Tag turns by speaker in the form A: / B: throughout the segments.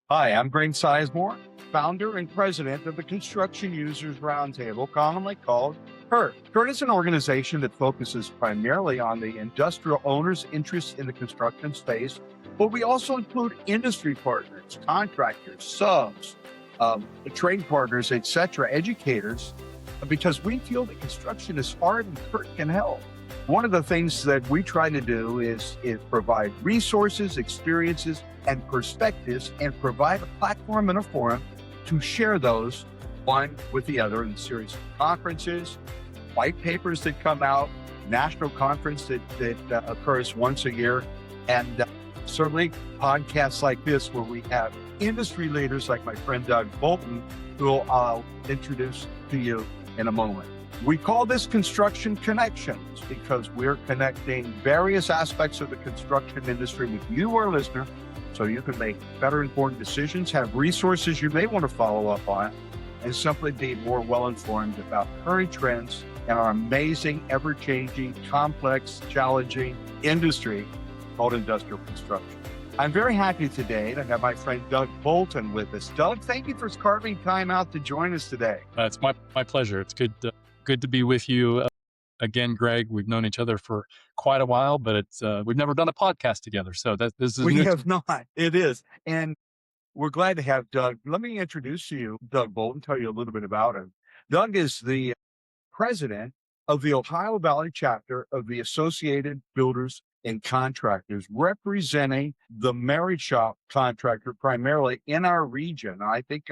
A: Hi, I'm Greg Sizemore, founder and president of the Construction Users Roundtable, commonly called CURT. CURT is an organization that focuses primarily on the industrial owners' interests in the construction space, but we also include industry partners, contractors, subs, trade partners, etc., educators, because we feel that construction is hard and CURT can help. One of the things that we try to do is provide resources, experiences, and perspectives, and provide a platform and a forum to share those one with the other in a series of conferences, white papers that come out, national conference that occurs once a year, and certainly podcasts like this where we have industry leaders like my friend Doug Bolton, who I'll introduce to you in a moment. We call this Construction Connections because we're connecting various aspects of the construction industry with you, our listener, so you can make better informed decisions, have resources you may want to follow up on, and simply be more well-informed about current trends and our amazing, ever-changing, complex, challenging industry called industrial construction. I'm very happy today to have my friend Doug Bolton with us. Doug, thank you for carving time out to join us today.
B: It's my pleasure. It's good to be with you again, Greg. We've known each other for quite a while, but we've never done a podcast together. So this is
A: We have not. It is. And we're glad to have Doug. Let me introduce you, Doug Bolton, tell you a little bit about him. Doug is the president of the Ohio Valley chapter of the Associated Builders and Contractors, representing the marriage shop contractor primarily in our region. I think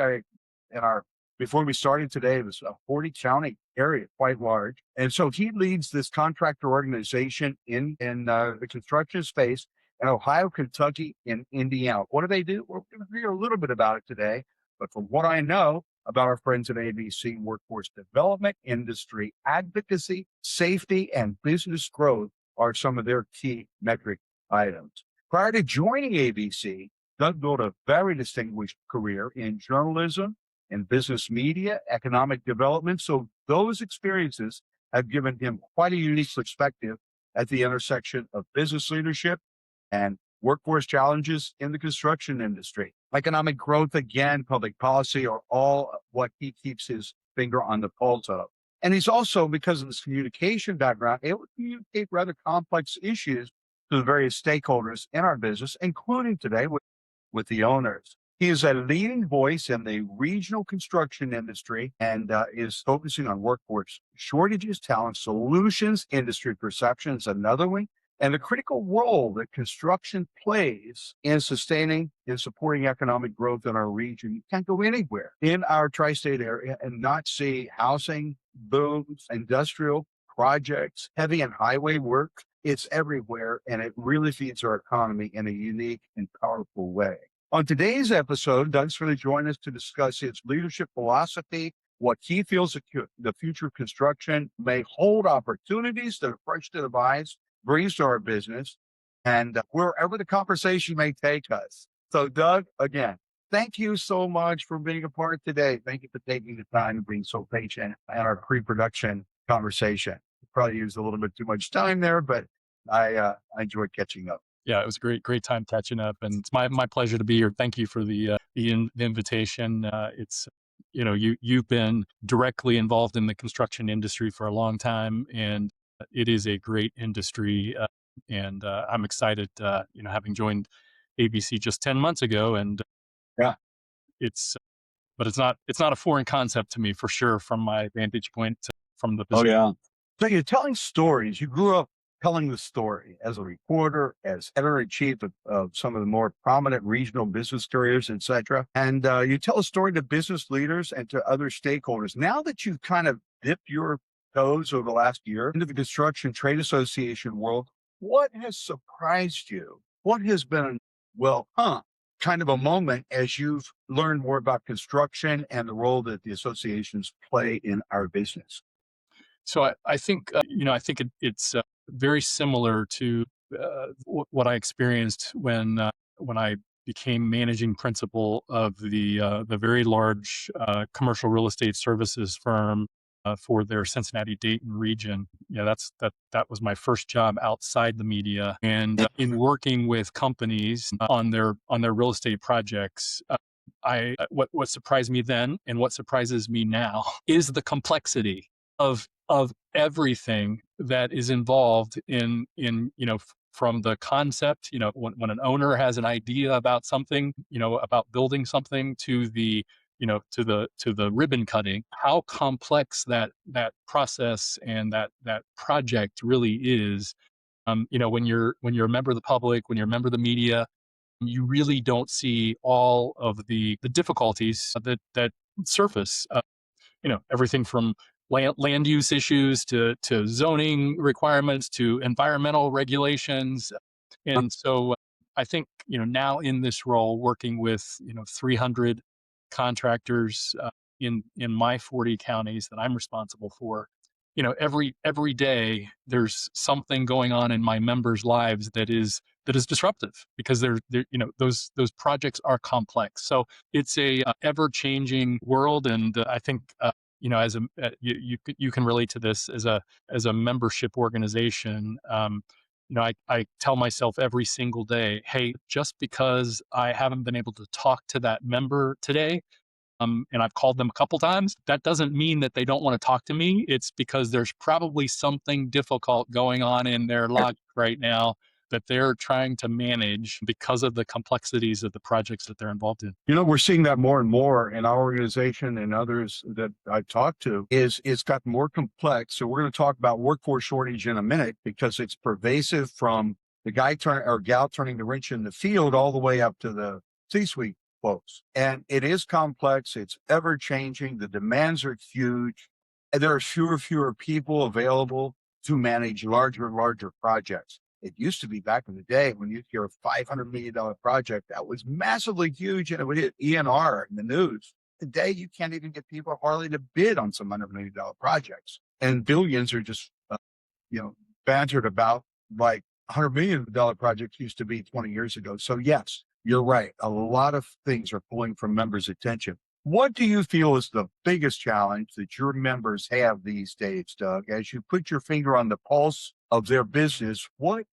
A: before we started today, it was a 40 county area, quite large. And so he leads this contractor organization in the construction space in Ohio, Kentucky, and Indiana. What do they do? We're going to hear a little bit about it today. But from what I know about our friends at ABC, workforce development, industry advocacy, safety, and business growth are some of their key metric items. Prior to joining ABC, Doug built a very distinguished career in journalism and business media, economic development. So those experiences have given him quite a unique perspective at the intersection of business leadership and workforce challenges in the construction industry. Economic growth, again, public policy are all what he keeps his finger on the pulse of. And he's also, because of his communication background, able to communicate rather complex issues to the various stakeholders in our business, including today with the owners. He is a leading voice in the regional construction industry and is focusing on workforce shortages, talent solutions, industry perceptions, another one, and the critical role that construction plays in sustaining and supporting economic growth in our region. You can't go anywhere in our tri-state area and not see housing booms, industrial projects, heavy and highway work. It's everywhere, and it really feeds our economy in a unique and powerful way. On today's episode, Doug's going to join us to discuss his leadership philosophy, what he feels the future of construction may hold opportunities that are fresh to the eyes, brings to our business, and wherever the conversation may take us. So, Doug, again, thank you so much for being a part today. Thank you for taking the time and being so patient in our pre-production conversation. Probably used a little bit too much time there, but I enjoyed catching up.
B: Yeah, it was a great time catching up, and it's my pleasure to be here. Thank you for the invitation. It's you've been directly involved in the construction industry for a long time, and it is a great industry. And I'm excited, having joined ABC just 10 months ago, and
A: Yeah.
B: but it's not a foreign concept to me for sure from my vantage point from the
A: Oh,
B: position.
A: yeah. So you're telling stories. You grew up telling the story as a reporter, as editor-in-chief of some of the more prominent regional business careers, et cetera. And you tell a story to business leaders and to other stakeholders. Now that you've kind of dipped your toes over the last year into the construction trade association world, what has surprised you? What has been, kind of a moment as you've learned more about construction and the role that the associations play in our business?
B: So I think it's very similar to what I experienced when I became managing principal of the very large commercial real estate services firm for their Cincinnati-Dayton region. That was my first job outside the media, and in working with companies on their real estate projects. What surprised me then, and what surprises me now, is the complexity of everything that is involved in from the concept, when an owner has an idea about something, about building something, to the ribbon cutting, how complex that process and that project really is. When you're a member of the public, when you're a member of the media, you really don't see all of the difficulties that surface. Everything from land use issues to zoning requirements to environmental regulations. And so I think, now in this role, working with, 300 contractors in my 40 counties that I'm responsible for, every day there's something going on in my members' lives that is disruptive, because those projects are complex. So it's a ever-changing world, and I think as you can relate to this as a membership organization. I tell myself every single day, hey, just because I haven't been able to talk to that member today, and I've called them a couple times, that doesn't mean that they don't want to talk to me. It's because there's probably something difficult going on in their life right now that they're trying to manage because of the complexities of the projects that they're involved in.
A: We're seeing that more and more in our organization and others that I've talked to. It's got more complex. So we're going to talk about workforce shortage in a minute, because it's pervasive from the guy or gal turning the wrench in the field all the way up to the C-suite folks. And it is complex. It's ever changing. The demands are huge. And there are fewer people available to manage larger and larger projects. It used to be back in the day when you'd hear a $500 million project that was massively huge and it would hit ENR in the news. Today, you can't even get people hardly to bid on some $100 million projects. And billions are just, bantered about, like $100 million projects used to be 20 years ago. So yes, you're right. A lot of things are pulling from members' attention. What do you feel is the biggest challenge that your members have these days, Doug? As you put your finger on the pulse of their business, what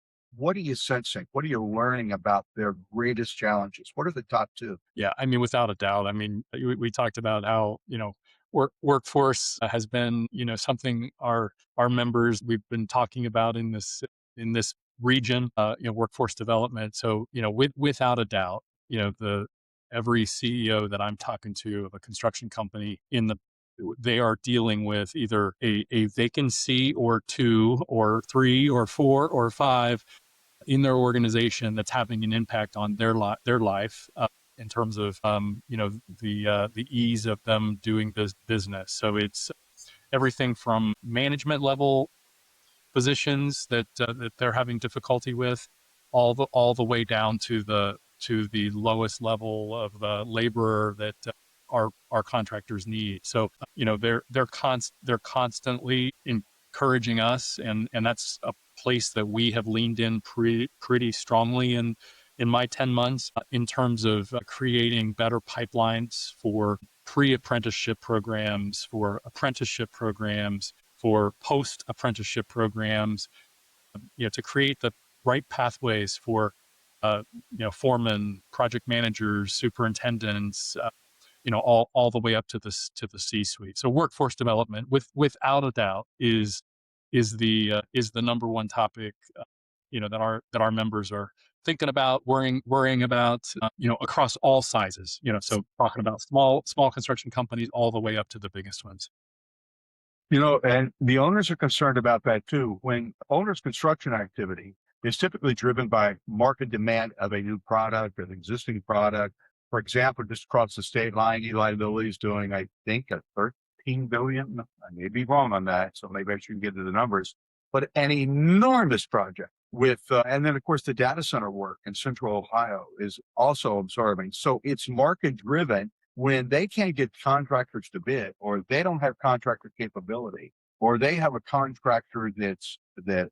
A: are you sensing? What are you learning about their greatest challenges? What are the top two?
B: Yeah, without a doubt. We talked about how, workforce has been, something our members, we've been talking about in this region, workforce development. So, without a doubt, every CEO that I'm talking to of a construction company they are dealing with either a vacancy or two or three or four or five in their organization that's having an impact on their life, in terms of the ease of them doing business. So it's everything from management level positions that they're having difficulty with, all the way down to the lowest level of laborer that our contractors need. So they're constantly encouraging us, and that's a place that we have leaned in pretty strongly in my 10 months, in terms of creating better pipelines for pre-apprenticeship programs, for apprenticeship programs, for post-apprenticeship programs, to create the right pathways for foremen, project managers, superintendents, all the way up to the C-suite. So workforce development, without a doubt, is the number one topic, that our members are thinking about, worrying about, across all sizes. So talking about small construction companies all the way up to the biggest ones.
A: And the owners are concerned about that too. When owners' construction activity is typically driven by market demand of a new product or an existing product. For example, just across the state line, Eli Lilly is doing, I think, a $13 billion. I may be wrong on that, so maybe I shouldn't get to the numbers, but an enormous project with, and then of course the data center work in Central Ohio is also absorbing. So it's market driven. When they can't get contractors to bid, or they don't have contractor capability, or they have a contractor that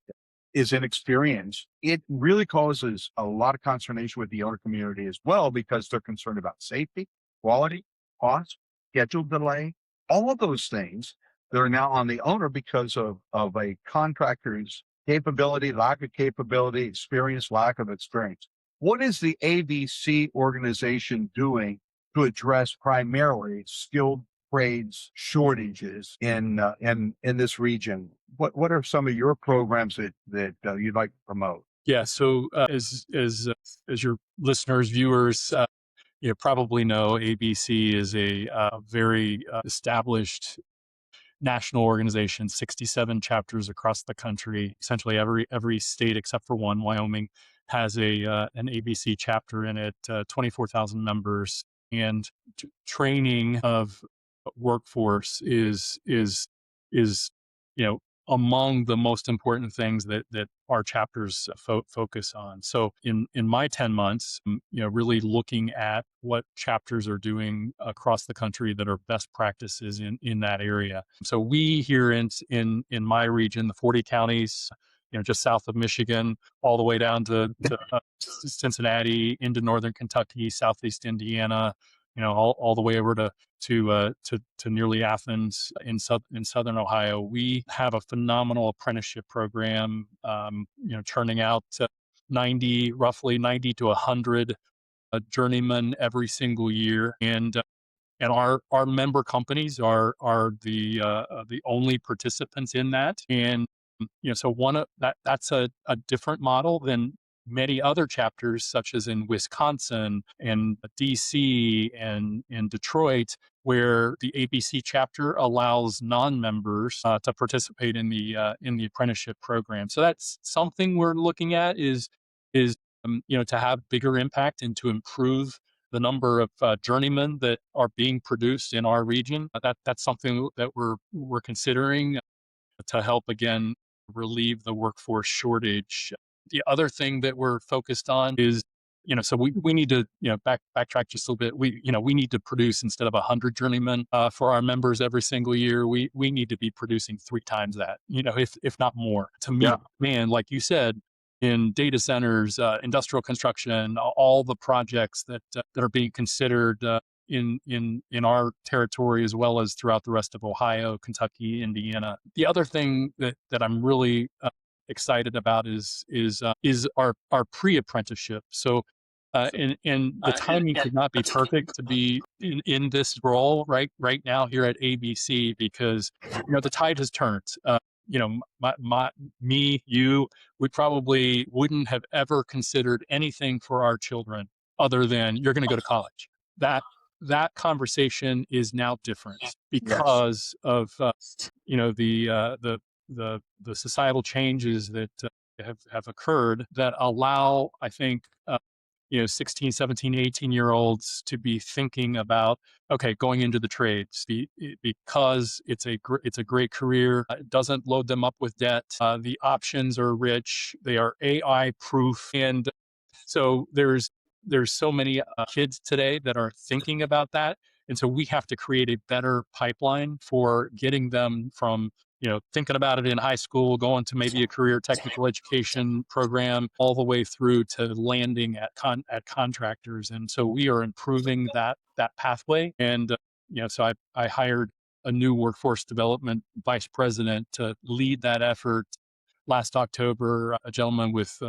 A: is inexperienced, it really causes a lot of consternation with the owner community as well, because they're concerned about safety, quality, cost, schedule delay, all of those things. that are now on the owner because of a contractor's capability, lack of capability, experience, lack of experience. What is the ABC organization doing to address primarily skilled trades shortages in this region? What are some of your programs that you'd like to promote?
B: Yeah. So as your listeners, viewers, you probably know, ABC is a very established national organization, 67 chapters across the country. Essentially, every state except for one, Wyoming, has an ABC chapter in it. 24,000 members, and training of workforce is among the most important things that our chapters focus on. So in my 10 months, really looking at what chapters are doing across the country that are best practices in that area. So we here in my region, the 40 counties, just south of Michigan, all the way down to Cincinnati, into northern Kentucky, southeast Indiana, all the way over to nearly Athens in southern Ohio. We have a phenomenal apprenticeship program, churning out roughly 90 to 100 journeymen every single year, and our member companies are the only participants in that. And so that's a different model than many other chapters, such as in Wisconsin and DC and in Detroit, where the ABC chapter allows non-members to participate in the apprenticeship program. So that's something we're looking at is to have bigger impact and to improve the number of journeymen that are being produced in our region. That's something that we're considering to help, again, relieve the workforce shortage. The other thing that we're focused on is, so we need to, backtrack just a little bit. We need to produce, instead of 100 journeymen for our members every single year, we need to be producing 3 times that, if not more, to meet demand, like you said, in data centers, industrial construction, all the projects that are being considered in our territory, as well as throughout the rest of Ohio, Kentucky, Indiana. The other thing that I'm really excited about is our pre-apprenticeship. So and the timing could not be perfect to be in this role right now here at ABC, because the tide has turned. We probably wouldn't have ever considered anything for our children other than, you're going to go to college. That conversation is now different because of the societal changes that have occurred, that allow, I think, 16, 17, 18-year-olds to be thinking about, okay, going into the trades, because it's a great career. It doesn't load them up with debt. The options are rich. They are AI proof. And so there's so many kids today that are thinking about that. And so we have to create a better pipeline for getting them from, thinking about it in high school, going to maybe a career technical education program, all the way through to landing at contractors. And so we are improving that pathway. And, so I hired a new workforce development vice president to lead that effort last October, a gentleman with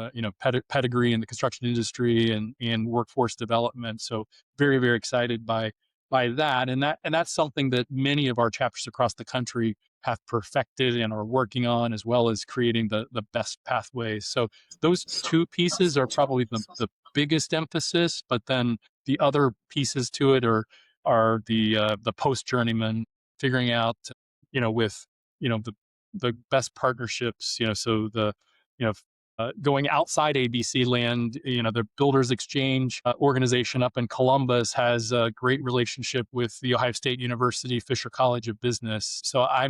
B: pedigree in the construction industry and workforce development. So very, very excited by that, and that's something that many of our chapters across the country have perfected and are working on, as well as creating the best pathways. So those 2 pieces are probably the biggest emphasis, but then the other pieces to it are the post journeyman, figuring out with the best partnerships, so going outside ABC land, the Builders Exchange organization up in Columbus has a great relationship with the Ohio State University Fisher College of Business. So I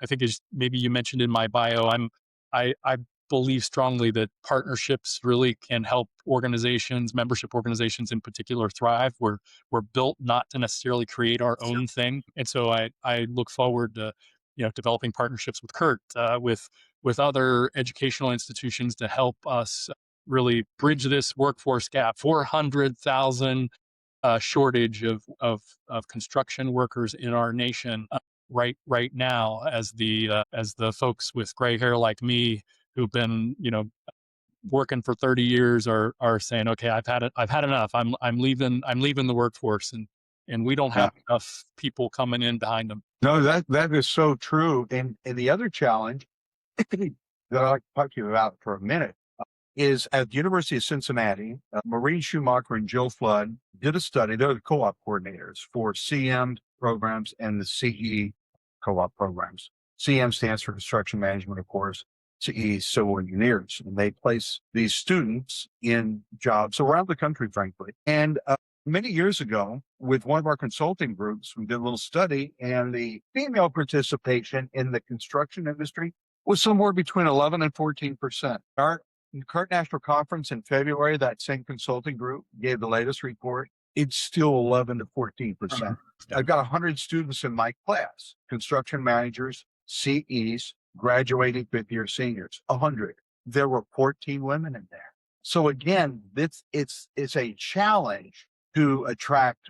B: think, as maybe you mentioned in my bio, I believe strongly that partnerships really can help organizations, membership organizations in particular, thrive. We're built not to necessarily create our own thing. And so I look forward to developing partnerships with CURT, with other educational institutions, to help us really bridge this workforce gap. 400,000 shortage of construction workers in our nation. right now as the folks with gray hair like me who've been, working for 30 years are saying, okay, I've had enough. I'm leaving the workforce, and we don't
A: Yeah.
B: have enough people coming in behind them.
A: No, that is so true. And the other challenge that I'd like to talk to you about for a minute is at the University of Cincinnati, Maureen Schumacher and Jill Flood did a study. They're the co-op coordinators for CM programs and the CE co-op programs. CM stands for construction management, of course. CE is civil engineers, and they place these students in jobs around the country, frankly. And many years ago, with one of our consulting groups, we did a little study, and the female participation in the construction industry was somewhere between 11 and 14%. Our CURT National Conference in February, that same consulting group gave the latest report. It's still 11 to 14%. I've got 100 students in my class, construction managers, CEs, graduating fifth-year seniors, 100. There were 14 women in there. So again, it's a challenge to attract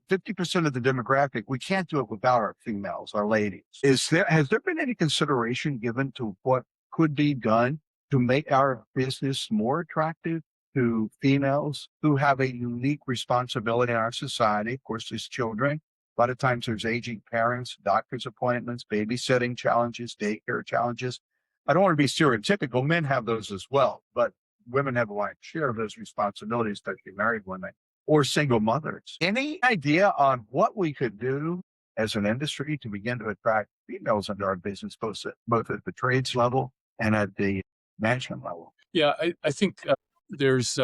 A: 50% of the demographic. We can't do it without our females, our ladies. Has there been any consideration given to what could be done to make our business more attractive to females who have a unique responsibility in our society? Of course, there's children. A lot of times there's aging parents, doctor's appointments, babysitting challenges, daycare challenges. I don't want to be stereotypical. Men have those as well, but women have a lion's share of those responsibilities, especially married women or single mothers. Any idea on what we could do as an industry to begin to attract females into our business, both at the trades level and at the management level?
B: Yeah, I think there's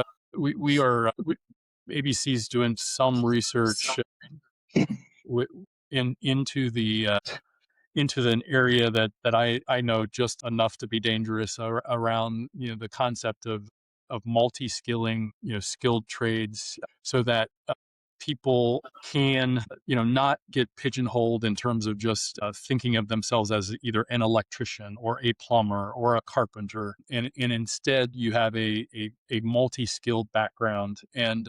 B: ABC's doing some research into an area that I know just enough to be dangerous around the concept of multi-skilling, skilled trades, so that people can not get pigeonholed in terms of just thinking of themselves as either an electrician or a plumber or a carpenter, and instead you have a multi-skilled background. And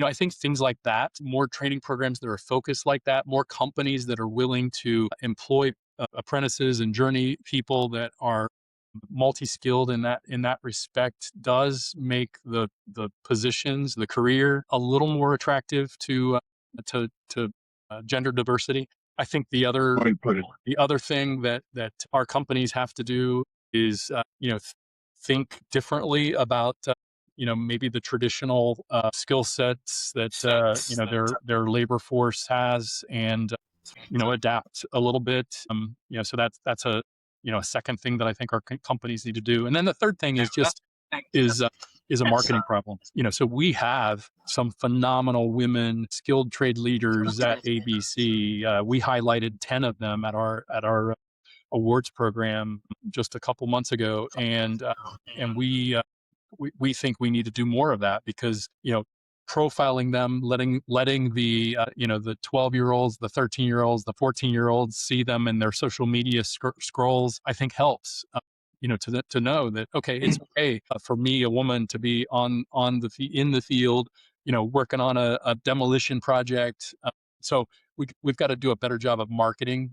B: I think things like that, more training programs that are focused like that, more companies that are willing to employ apprentices and journey people that are multi-skilled in that respect, does make the positions, the career, a little more attractive to gender diversity. I think the other thing that our companies have to do is think differently about maybe the traditional skill sets that their labor force has, and adapt a little bit. So that's a a second thing that I think our companies need to do. And then the third thing is a marketing problem. So we have some phenomenal women skilled trade leaders at ABC. We highlighted 10 of them at our awards program just a couple months ago, and we think we need to do more of that, because profiling them, letting the the 12-year-olds, the 13-year-olds, the 14-year-olds see them in their social media scrolls, I think helps. To know that, okay, it's okay for me, a woman, to be in the field, working on a demolition project. So we've got to do a better job of marketing.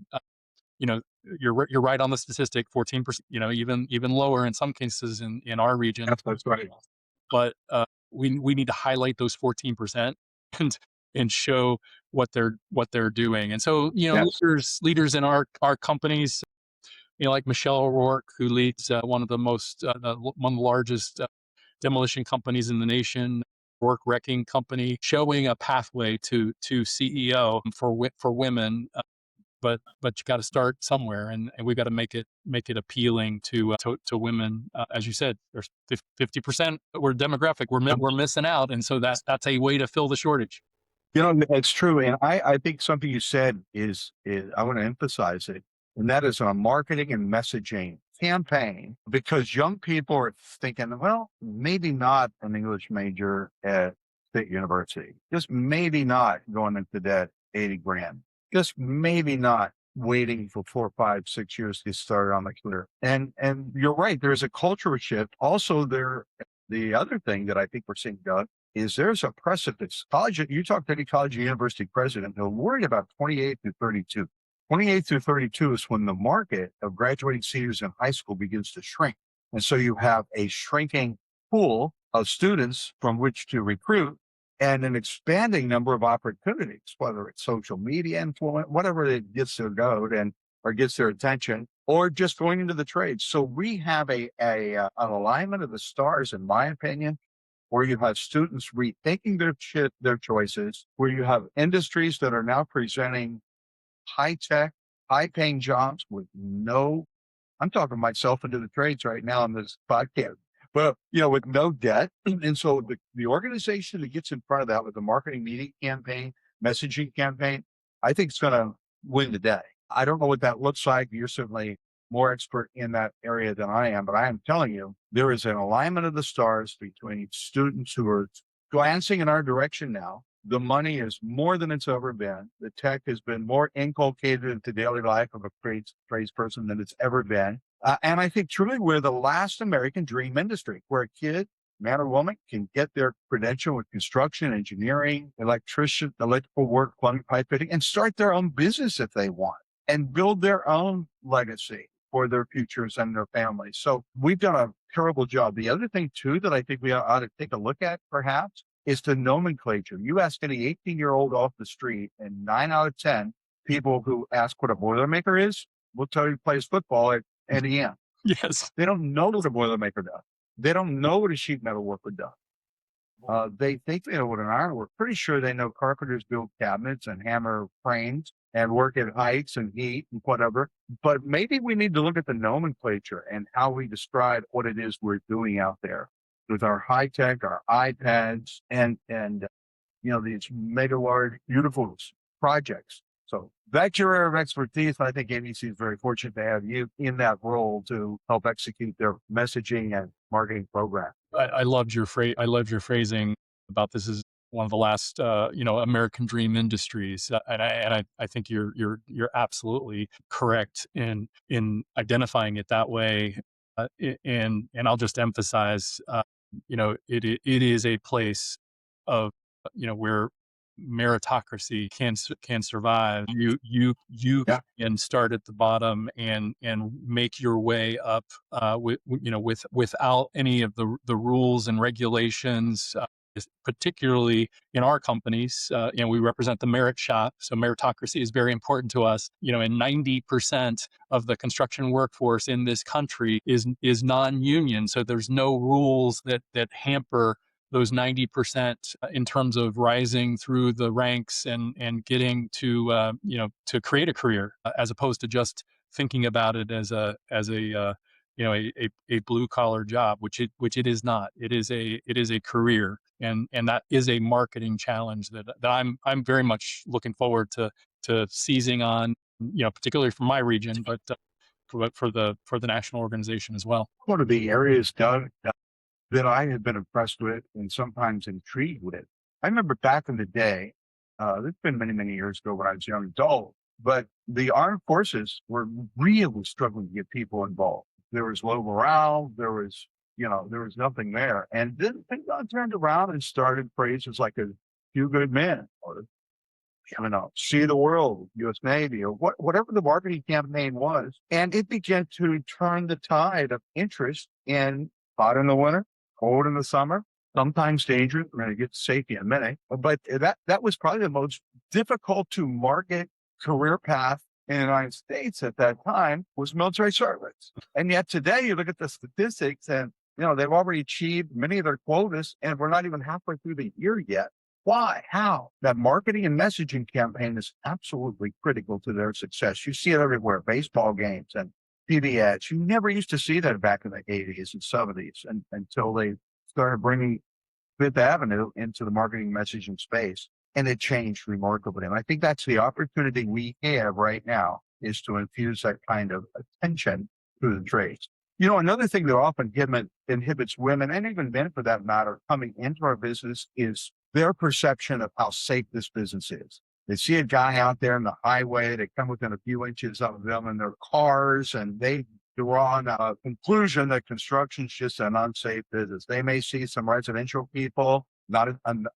B: You're right on the statistic, 14%. Even lower in some cases in our region.
A: That's right.
B: But we need to highlight those 14% and show what they're doing. And so leaders in our companies, like Michelle O'Rourke, who leads one of the largest demolition companies in the nation, O'Rourke Wrecking Company, showing a pathway to CEO for women. But you got to start somewhere, and we've got to make it appealing to women. As you said, there's 50%. We're demographic. We're missing out, and so that's a way to fill the shortage.
A: It's true, and I think something you said is I want to emphasize it, and that is a marketing and messaging campaign, because young people are thinking, well, maybe not an English major at State University, just maybe not going into debt $80,000. Just maybe not waiting for 4, 5, 6 years to get started on the career. And you're right, there's a cultural shift. Also, the other thing that I think we're seeing, Doug, is there's a precipice. You talk to any college or university president, they're worried about 28 to 32. 28 through 32 is when the market of graduating seniors in high school begins to shrink. And so you have a shrinking pool of students from which to recruit and an expanding number of opportunities, whether it's social media influence, whatever it gets their goat and or gets their attention, or just going into the trades. So we have an alignment of the stars, in my opinion, where you have students rethinking their choices, where you have industries that are now presenting high tech, high paying jobs with no, I'm talking myself into the trades right now on this podcast, but with no debt. And so the organization that gets in front of that with the marketing media campaign, messaging campaign, I think it's going to win the day. I don't know what that looks like. You're certainly more expert in that area than I am, but I am telling you, there is an alignment of the stars between students who are glancing in our direction now. The money is more than it's ever been. The tech has been more inculcated into daily life of a tradesperson than it's ever been. And I think truly we're the last American dream industry where a kid, man or woman, can get their credential in construction, engineering, electrical work, plumbing, pipe fitting, and start their own business if they want and build their own legacy for their futures and their families. So we've done a terrible job. The other thing too that I think we ought to take a look at perhaps is the nomenclature. You ask any 18-year-old off the street, and 9 out of 10 people who ask what a Boilermaker is will tell you he plays football at NEM.
B: Yes.
A: They don't know what a Boilermaker does. They don't know what a sheet metal worker does. They think they know what an ironworker. Pretty sure they know carpenters build cabinets and hammer frames and work at heights and heat and whatever. But maybe we need to look at the nomenclature and how we describe what it is we're doing out there with our high tech, our iPads, and these mega large, beautiful projects. So that's your area of expertise. I think ABC is very fortunate to have you in that role to help execute their messaging and marketing program.
B: I loved your phrase. I loved your phrasing about this is one of the last, American dream industries, and I think you're absolutely correct in identifying it that way. And I'll just emphasize, it is a place of, where meritocracy can survive. You
A: Yeah.
B: can start at the bottom and make your way up, without any of the rules and regulations. Particularly in our companies, we represent the merit shop, so meritocracy is very important to us. And 90% of the construction workforce in this country is non-union, so there's no rules that hamper those 90% in terms of rising through the ranks and getting to create a career, as opposed to just thinking about it as a blue collar job, which it is not. It is a career, and that is a marketing challenge that I'm very much looking forward to seizing on, particularly for my region, but for the national organization as well.
A: One of the areas, Doug, that I have been impressed with and sometimes intrigued with. I remember back in the day, it's been many, many years ago when I was a young adult, but the armed forces were really struggling to get people involved. There was low morale. There was nothing there. And then things got turned around and started phrases like a few good men or, see the world, U.S. Navy, or whatever the marketing campaign was. And it began to turn the tide of interest in hot in the winter, cold in the summer, sometimes dangerous. We're going to get to safety in a minute. But that was probably the most difficult to market career path in the United States at that time was military service. And yet today you look at the statistics and, they've already achieved many of their quotas and we're not even halfway through the year yet. Why? How? That marketing and messaging campaign is absolutely critical to their success. You see it everywhere, baseball games and TV ads. You never used to see that back in the 80s and 70s until they started bringing Fifth Avenue into the marketing messaging space. And it changed remarkably. And I think that's the opportunity we have right now is to infuse that kind of attention to the trades. Another thing that often inhibits women and even men for that matter coming into our business is their perception of how safe this business is. They see a guy out there in the highway, they come within a few inches of them in their cars, and they draw a conclusion that construction is just an unsafe business. They may see some residential people not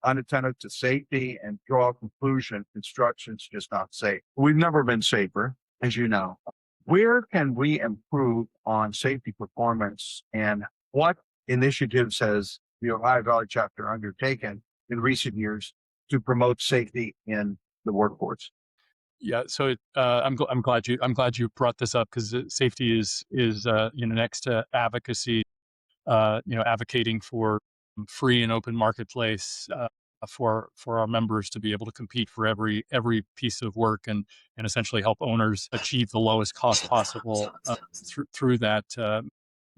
A: unattentive to safety and draw a conclusion construction's just not safe. We've never been safer. as you know. Where can we improve on safety performance, and what initiatives has the Ohio Valley chapter undertaken in recent years to promote safety in the workforce?
B: Yeah, so I'm glad you brought this up because safety is next to advocacy, advocating for free and open marketplace for our members to be able to compete for every piece of work and essentially help owners achieve the lowest cost possible through that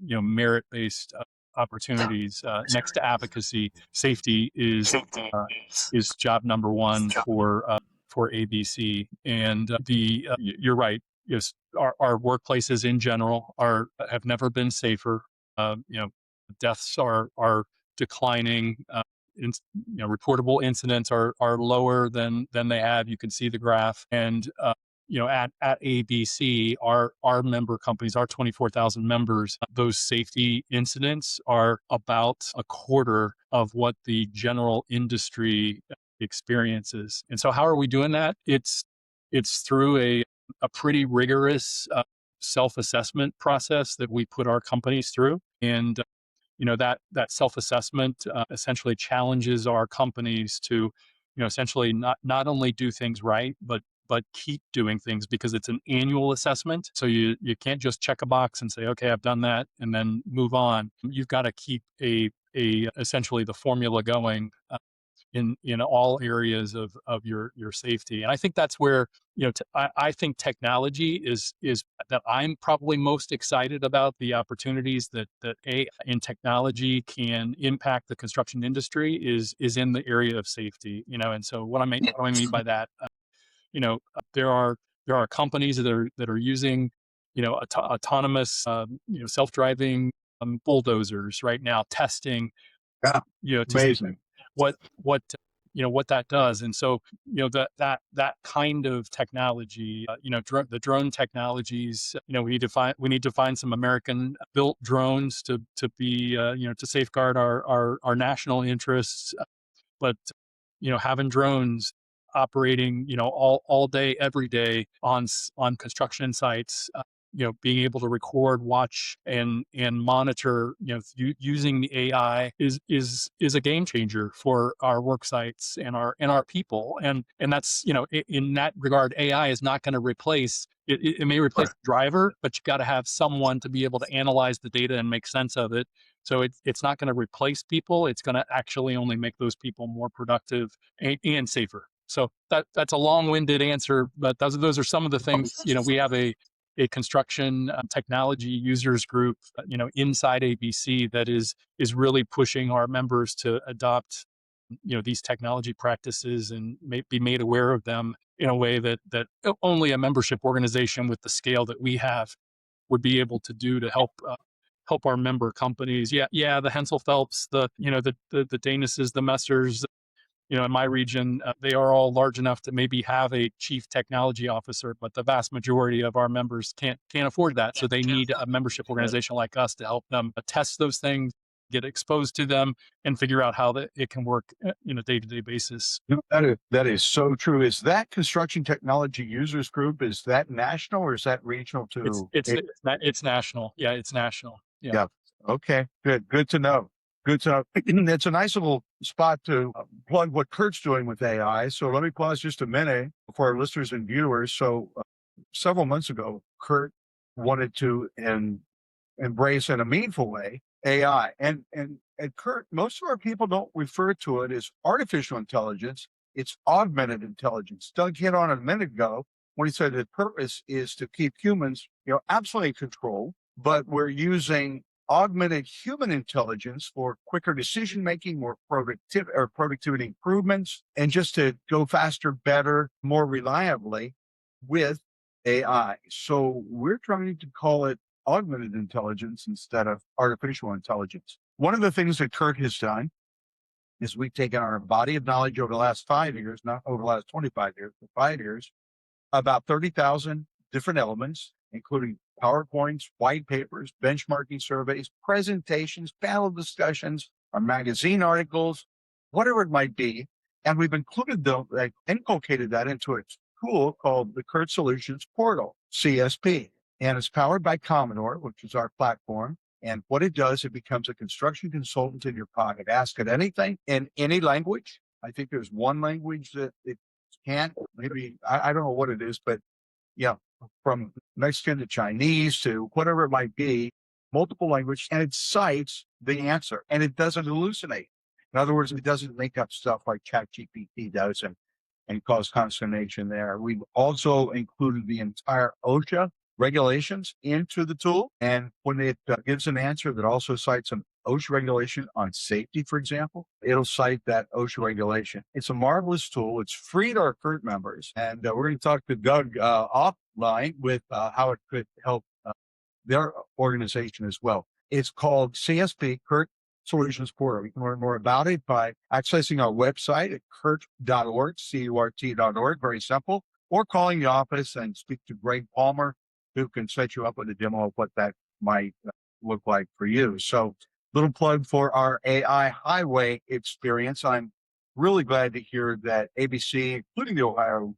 B: merit based opportunities. Next to advocacy, safety is job number one for ABC. And you're right. Yes, our workplaces in general have never been safer. Deaths are declining. Reportable incidents are lower than they have. You can see the graph. And at ABC, our member companies, our 24,000 members, those safety incidents are about a quarter of what the general industry experiences. And so how are we doing that? It's through a pretty rigorous self-assessment process that we put our companies through. And that self-assessment essentially challenges our companies to essentially not only do things right, but keep doing things, because it's an annual assessment. So you can't just check a box and say, okay, I've done that, and then move on. You've got to keep a essentially the formula going in all areas of your safety. And I think that's where I think technology is that I'm probably most excited about. The opportunities that AI in technology can impact the construction industry is in the area of safety. And so what do I mean by that? There are companies that are using autonomous self-driving bulldozers right now, testing
A: Yeah,
B: to see
A: amazing.
B: what what that does. And so that kind of technology, the drone technologies, we need to find some American built drones to be to safeguard our national interests. But having drones operating all day every day on construction sites, being able to record, watch, and monitor, using the AI is a game changer for our work sites and our people. And that's in that regard, AI is not going to replace it may replace
A: Right.
B: the driver, but you got to have someone to be able to analyze the data and make sense of it. So it's not going to replace people. It's going to actually only make those people more productive and safer. So that's a long-winded answer, but those are some of the things. We have a construction technology users group, inside ABC that is really pushing our members to adopt, these technology practices and be made aware of them in a way that only a membership organization with the scale that we have would be able to do to help our member companies. Yeah, the Hensel Phelps, the Danuses, the Messers, in my region, they are all large enough to maybe have a chief technology officer, but the vast majority of our members can't afford that. So they need a membership organization like us to help them test those things, get exposed to them, and figure out how it can work in a day-to-day basis.
A: That is so true. Is that construction technology users group, is that national or is that regional
B: It's
A: to?
B: it's it's national. Yeah, it's national. Yeah.
A: Yeah. Okay. Good. Good to know. Good to know. It's a nice little spot to plug what Kurt's doing with AI. So let me pause just a minute for our listeners and viewers. So several months ago, Kurt wanted to embrace in a meaningful way AI. And Kurt, most of our people don't refer to it as artificial intelligence. It's augmented intelligence. Doug hit on it a minute ago when he said the purpose is to keep humans, absolutely in control, but we're using augmented human intelligence for quicker decision making, more productivity improvements, and just to go faster, better, more reliably with AI. So we're trying to call it augmented intelligence instead of artificial intelligence. One of the things that Kurt has done is we've taken our body of knowledge over the last 5 years, not over the last 25 years, but 5 years, about 30,000 different elements, including PowerPoints, white papers, benchmarking surveys, presentations, panel discussions, our magazine articles, whatever it might be. And we've inculcated that into a tool called the CURT Solutions Portal. CSP. And it's powered by Commodore, which is our platform. And what it does, it becomes a construction consultant in your pocket. Ask it anything in any language. I think there's one language that it can't. Maybe I don't know what it is, but yeah, from Mexican to Chinese to whatever it might be, multiple language, and it cites the answer, and it doesn't hallucinate. In other words, it doesn't make up stuff like ChatGPT does and cause consternation there. We've also included the entire OSHA regulations into the tool. And when it gives an answer that also cites an OSHA regulation on safety, for example, it'll cite that OSHA regulation. It's a marvelous tool. It's free to our CURT members. And we're going to talk to Doug offline with how it could help their organization as well. It's called CSP, CURT Solutions Portal. You can learn more about it by accessing our website at curt.org, CURT.org, very simple, or calling the office and speak to Greg Palmer, who can set you up with a demo of what that might look like for you. So, little plug for our AI highway experience. I'm really glad to hear that ABC, including the Ohio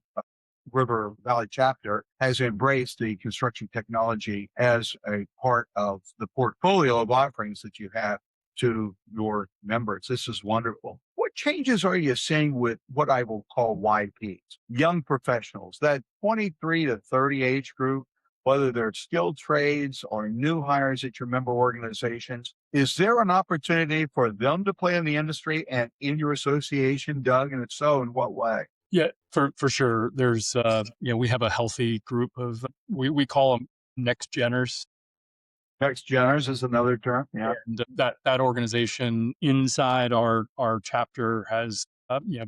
A: River Valley chapter, has embraced the construction technology as a part of the portfolio of offerings that you have to your members. This is wonderful. What changes are you seeing with what I will call YPs, young professionals, that 23 to 30 age group, whether they're skilled trades or new hires at your member organizations? Is there an opportunity for them to play in the industry and in your association, Doug? And if so, in what way?
B: Yeah, for sure. There's, we have a healthy group of, we call them next geners.
A: Next geners is another term. Yeah.
B: And that organization inside our chapter has,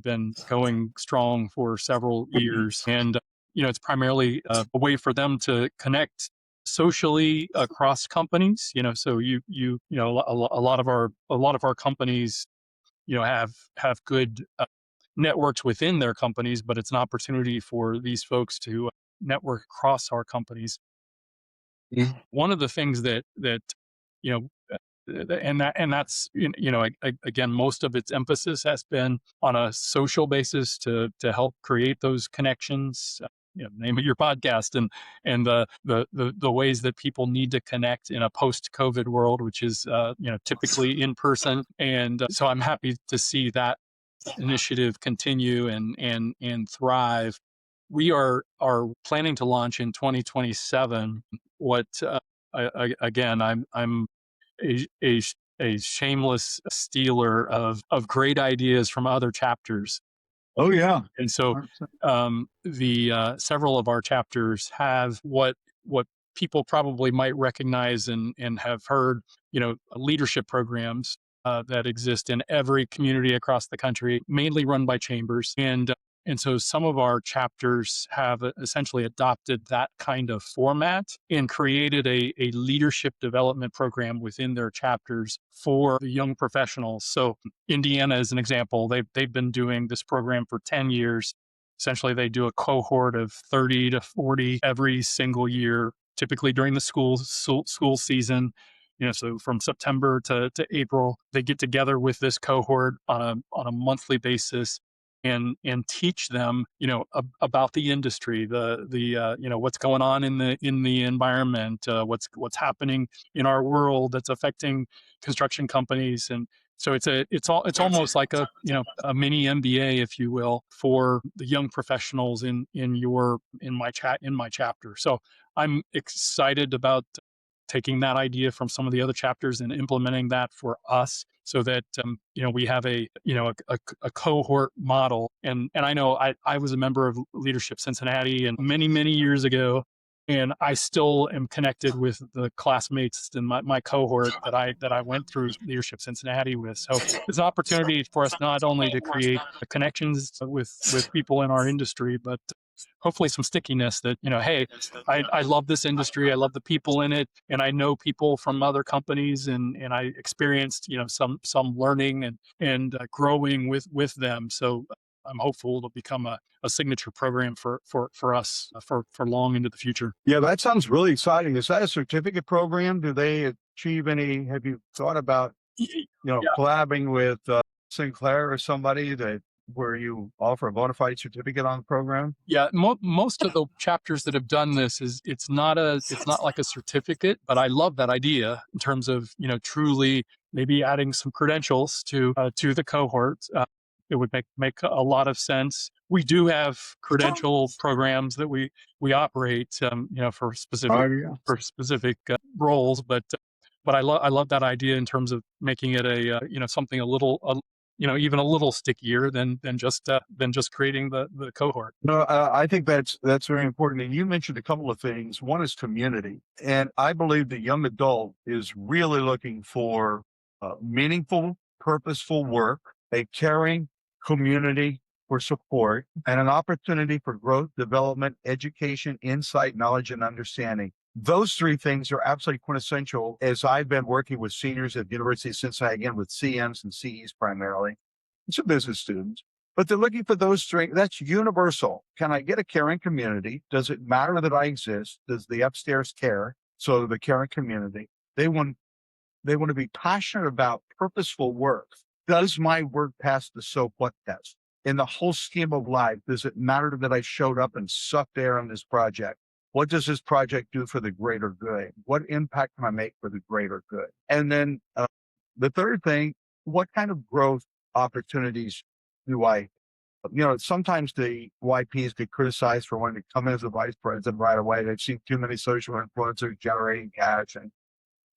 B: been going strong for several years. And, it's primarily a way for them to connect socially across companies. So a lot of our companies, have good networks within their companies, but it's an opportunity for these folks to network across our companies.
A: Mhm.
B: One of the things that that's again, most of its emphasis has been on a social basis to help create those connections. Name of your podcast, and the ways that people need to connect in a post-COVID world, which is typically in person. And so I'm happy to see that initiative continue and thrive. We are planning to launch in 2027 what again, I'm a shameless stealer of great ideas from other chapters.
A: Oh, yeah.
B: And so the several of our chapters have what people probably might recognize and have heard, leadership programs that exist in every community across the country, mainly run by chambers. And so some of our chapters have essentially adopted that kind of format and created a leadership development program within their chapters for the young professionals. So Indiana is an example. They've been doing this program for 10 years. Essentially, they do a cohort of 30 to 40 every single year, typically during the school season. So from September to April, they get together with this cohort on a monthly basis and teach them, about the industry, the what's going on in the environment, what's happening in our world that's affecting construction companies. And so it's almost like a mini MBA, if you will, for the young professionals in my chapter. So I'm excited about taking that idea from some of the other chapters and implementing that for us, so that we have a cohort model. And I know I was a member of Leadership Cincinnati and many years ago, and I still am connected with the classmates in my cohort that I went through Leadership Cincinnati with. So it's an opportunity for us not only to create connections with people in our industry, but hopefully some stickiness that, hey, I love this industry. I love the people in it. And I know people from other companies, and I experienced, some learning and growing with them. So I'm hopeful it'll become a signature program for us for long into the future.
A: Yeah, that sounds really exciting. Is that a certificate program? Do they achieve any? Have you thought about, collabing with Sinclair or somebody that where you offer a bona fide certificate on the program?
B: Yeah, most of the chapters that have done this is it's not like a certificate, but I love that idea in terms of truly maybe adding some credentials to the cohort. It would make a lot of sense. We do have credential programs that we operate, for
A: Oh,
B: specific
A: yeah.
B: roles, but I love that idea in terms of making it a something a little even a little stickier than just creating the cohort.
A: No, I think that's very important. And you mentioned a couple of things. One is community, and I believe the young adult is really looking for meaningful, purposeful work, a caring community for support, and an opportunity for growth, development, education, insight, knowledge, and understanding. Those three things are absolutely quintessential as I've been working with seniors at universities since again, with CMs and CEs primarily, and some business students. But they're looking for those three. That's universal. Can I get a caring community? Does it matter that I exist? Does the upstairs care? So the caring community, they want they want to be passionate about purposeful work. Does my work pass the so what test? In the whole scheme of life, does it matter that I showed up and sucked air on this project? What does this project do for the greater good? What impact can I make for the greater good? And then the third thing, what kind of growth opportunities do I, sometimes the YPs get criticized for wanting to come in as a vice president right away. They've seen too many social influencers generating cash, and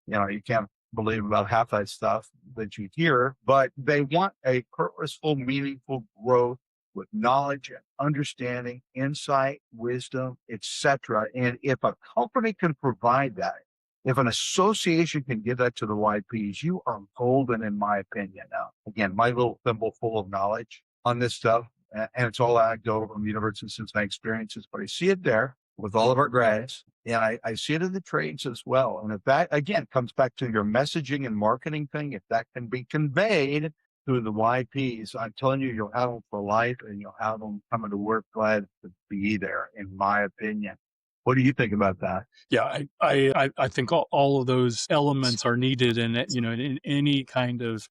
A: you can't believe about half that stuff that you hear, but they want a purposeful, meaningful growth with knowledge and understanding, insight, wisdom, etc. And if a company can provide that, if an association can give that to the YPs, you are golden, in my opinion. Now, again, my little thimble full of knowledge on this stuff, and it's all anecdotal from the university since my experiences, but I see it there with all of our grads, and I see it in the trades as well. And if that, again, comes back to your messaging and marketing thing, if that can be conveyed through the YPs, I'm telling you, you'll have them for life, and you'll have them coming to work glad to be there, in my opinion. What do you think about that?
B: Yeah, I think all of those elements are needed in any kind of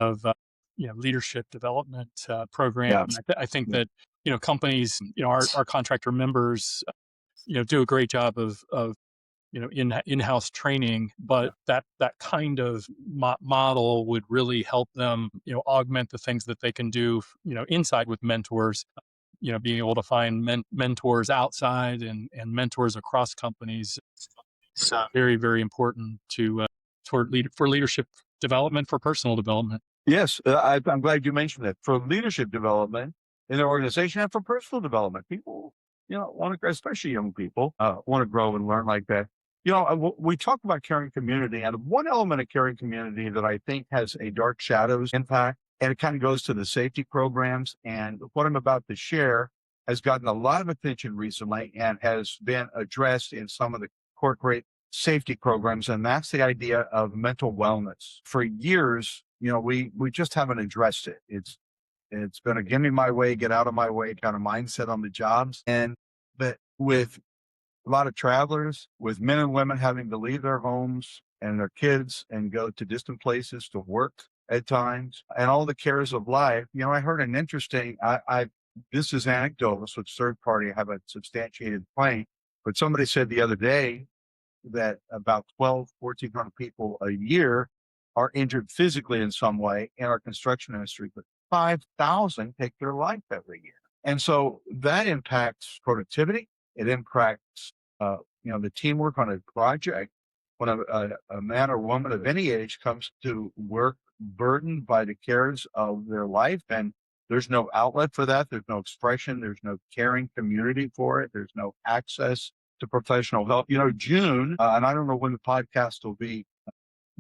B: leadership development program.
A: Yeah.
B: And I think that companies, our contractor members, do a great job of in-house training, but that kind of model would really help them augment the things that they can do inside with mentors, being able to find mentors outside and mentors across companies. It's very, very important for leadership development, for personal development.
A: Yes, I'm glad you mentioned that. For leadership development in their organization and for personal development, people, want to, especially young people, want to grow and learn like that. We talk about caring community, and one element of caring community that I think has a dark shadows impact, and it kind of goes to the safety programs. And what I'm about to share has gotten a lot of attention recently and has been addressed in some of the corporate safety programs, and that's the idea of mental wellness. For years, we just haven't addressed it. It's been a give me my way, get out of my way kind of mindset on the jobs. But with a lot of travelers, with men and women having to leave their homes and their kids and go to distant places to work at times, and all the cares of life, I heard an interesting, this is anecdotal, so it's third party, I have a substantiated claim, but somebody said the other day that about 1,400 people a year are injured physically in some way in our construction industry, but 5,000 take their life every year. And so that impacts productivity. It impacts, the teamwork on a project. When a man or woman of any age comes to work burdened by the cares of their life, and there's no outlet for that, there's no expression, there's no caring community for it, there's no access to professional help. June, and I don't know when the podcast will be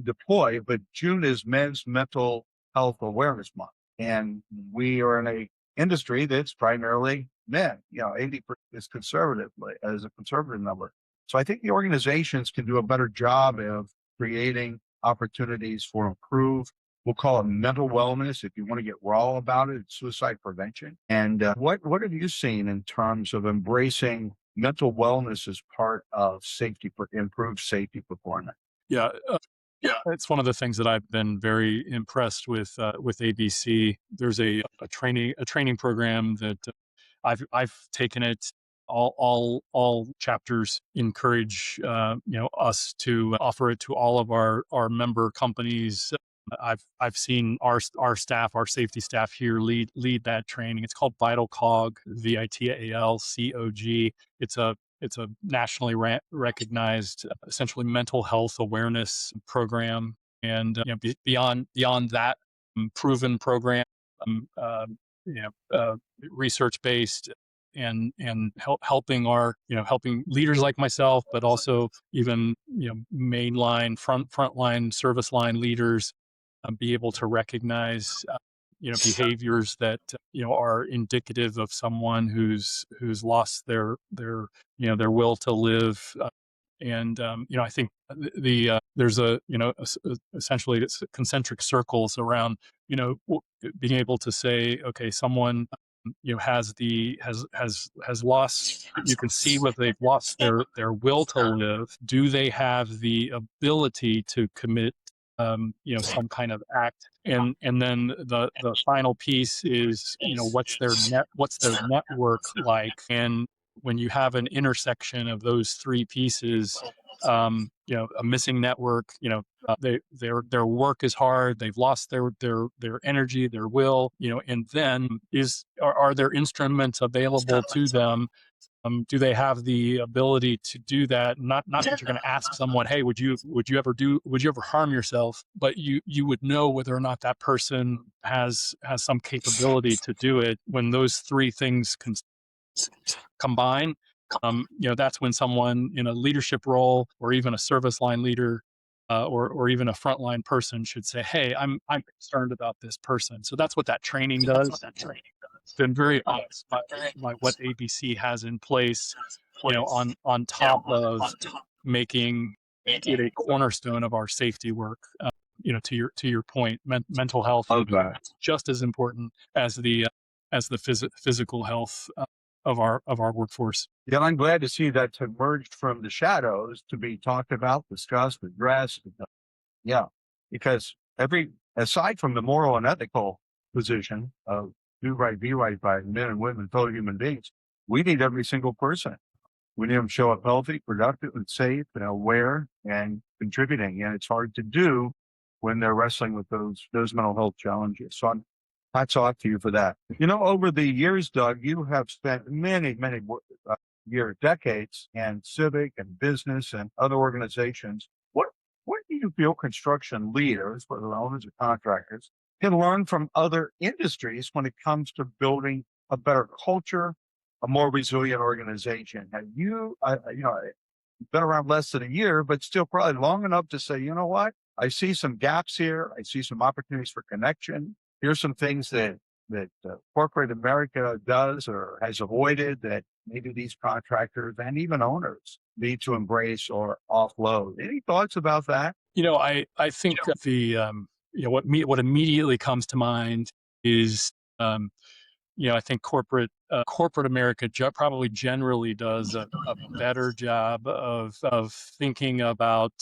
A: deployed, but June is Men's Mental Health Awareness Month. And we are in a industry that's primarily men, 80% is conservative, as a conservative number. So I think the organizations can do a better job of creating opportunities for improved, we'll call it mental wellness. If you want to get raw about it, it's suicide prevention. And what have you seen in terms of embracing mental wellness as part of safety, improved safety performance?
B: Yeah. It's one of the things that I've been very impressed with ABC. There's a training program that I've taken it. All chapters encourage us to offer it to all of our member companies. I've seen our staff, our safety staff here lead that training. It's called Vital Cog, VITALCOG. It's a nationally recognized, essentially mental health awareness program, and beyond that, proven program, um, uh, you know, uh, research based, and helping helping leaders like myself, but also even mainline frontline service line leaders be able to recognize behaviors that are indicative of someone who's lost their will to live. And I think there's essentially it's concentric circles around being able to say, okay, someone has lost. You can see whether they've lost their will to live. Do they have the ability to commit some kind of act? And then the final piece is what's their network like? And when you have an intersection of those three pieces, a missing network, their work is hard, they've lost their energy, their will, and then are there instruments available to them? Do they have the ability to do that? Not that you're going to ask someone, hey, would you ever harm yourself? But you would know whether or not that person has some capability to do it. When those three things combine, that's when someone in a leadership role or even a service line leader or even a frontline person should say, hey, I'm concerned about this person. So that's what that training does. It's been very honest by what ABC has in place, on top of making it a cornerstone of our safety work. To your point, mental health
A: Okay.
B: is just as important as the physical health of our workforce.
A: Yeah, I'm glad to see that's emerged from the shadows to be talked about, discussed, addressed. Yeah, because aside from the moral and ethical position of do right, be right by men and women, fellow human beings, we need every single person. We need them to show up healthy, productive, and safe, and aware, and contributing. And it's hard to do when they're wrestling with those mental health challenges. So hats off to you for that. Over the years, Doug, you have spent many, many decades in civic and business and other organizations. What do you feel construction leaders, whether owners or contractors, can learn from other industries when it comes to building a better culture, a more resilient organization? Have you, been around less than a year, but still probably long enough to say, you know what? I see some gaps here. I see some opportunities for connection. Here's some things that corporate America does or has avoided that maybe these contractors and even owners need to embrace or offload. Any thoughts about that?
B: I think the what immediately comes to mind is I think corporate America probably generally does a better job of thinking about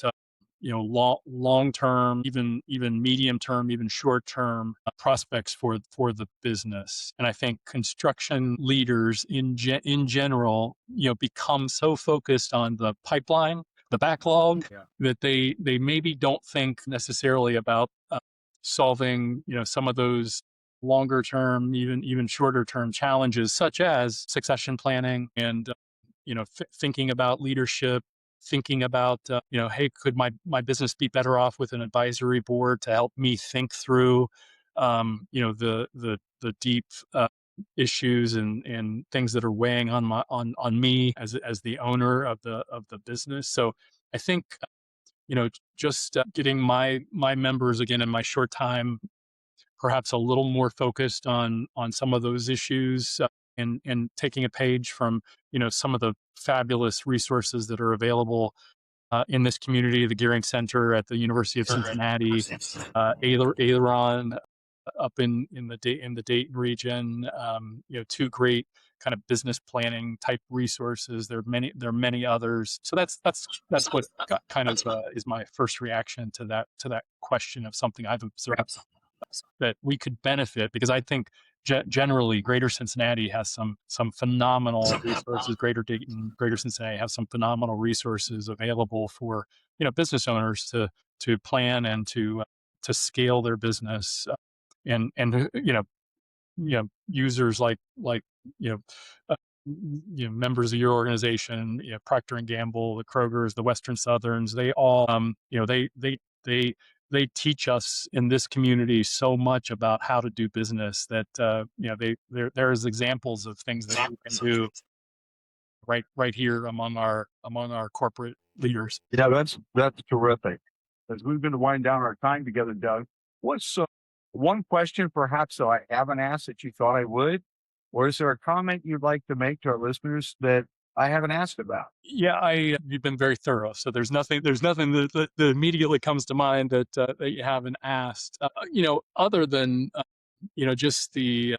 B: long term, even medium term, even short term prospects for the business. And I think construction leaders in general become so focused on the pipeline, the backlog, that they maybe don't think necessarily about solving some of those longer term, even shorter term challenges, such as succession planning and thinking about leadership, thinking about hey, could my business be better off with an advisory board to help me think through the deep issues and things that are weighing on me as the owner of the business. So I think just getting my members, again, in my short time, perhaps a little more focused on some of those issues, and taking a page from some of the fabulous resources that are available in this community, the Gearing Center at the University of Cincinnati, Aileron, up in the Dayton region. Two great kind of business planning type resources. There are many others. So that's what kind of is my first reaction to that question of something I've observed that we could benefit, because I think generally Greater Cincinnati has some phenomenal resources. Greater Dayton, Greater Cincinnati have some phenomenal resources available for business owners to plan and to scale their business, and users like you know uh, members of your organization, Procter and Gamble, the Krogers, the Western Southerns. They all they teach us in this community so much about how to do business that there's examples of things that we can do right here among our corporate leaders.
A: Yeah, that's terrific. As we've been winding down our time together, Doug, what's one question perhaps that I haven't asked that you thought I would? Or is there a comment you'd like to make to our listeners that I haven't asked about?
B: Yeah, you've been very thorough. So there's nothing that immediately comes to mind that you haven't asked. Other than just the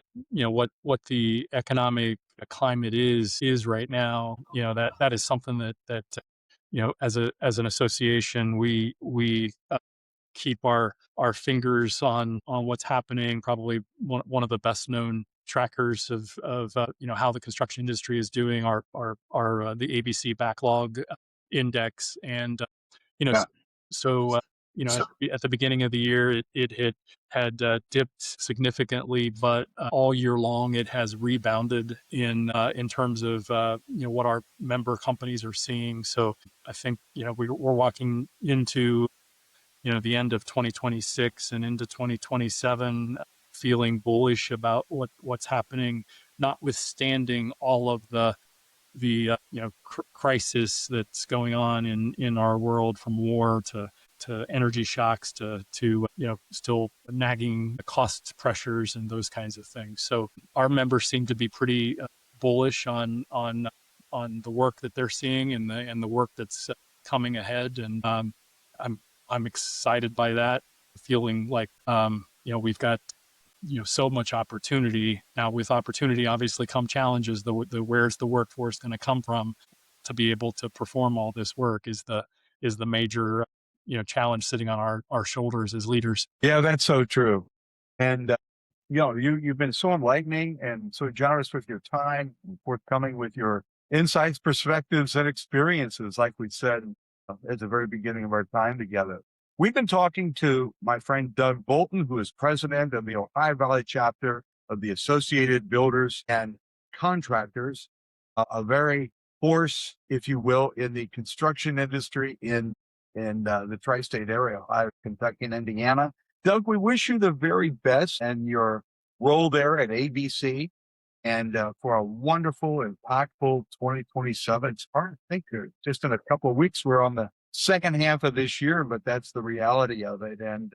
B: what the economic climate is right now. That is something that as an association we keep our fingers on what's happening. Probably one of the best known trackers of how the construction industry is doing are the ABC backlog index. And
A: Yeah.
B: so at the beginning of the year it had dipped significantly, but all year long it has rebounded in terms of what our member companies are seeing. So I think we're walking into the end of 2026 and into 2027 feeling bullish about what's happening, notwithstanding all of the crisis that's going on in our world, from war to energy shocks to still nagging cost pressures and those kinds of things. So our members seem to be pretty bullish on the work that they're seeing and the work that's coming ahead, and I'm excited by that, feeling like we've got so much opportunity. Now, with opportunity obviously come challenges. The where's the workforce going to come from to be able to perform all this work is the major challenge sitting on our shoulders as leaders.
A: Yeah, that's so true. And you've been so enlightening and so generous with your time, and forthcoming with your insights, perspectives, and experiences, like we said at the very beginning of our time together. We've been talking to my friend Doug Bolton, who is president of the Ohio Valley chapter of the Associated Builders and Contractors, a very force, if you will, in the construction industry in the tri-state area, Ohio, Kentucky, and Indiana. Doug, we wish you the very best in your role there at ABC, and for a wonderful, impactful 2027. It's hard to think just in a couple of weeks, we're on the second half of this year, but that's the reality of it. And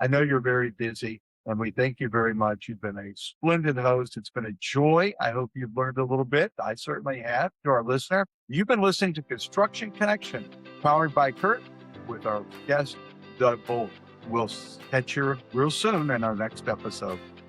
A: I know you're very busy, and we thank you very much. You've been a splendid host. It's been a joy. I hope you've learned a little bit. I certainly have. To our listener, you've been listening to Construction Connection, powered by CURT, with our guest, Doug Bolton. We'll catch you real soon in our next episode.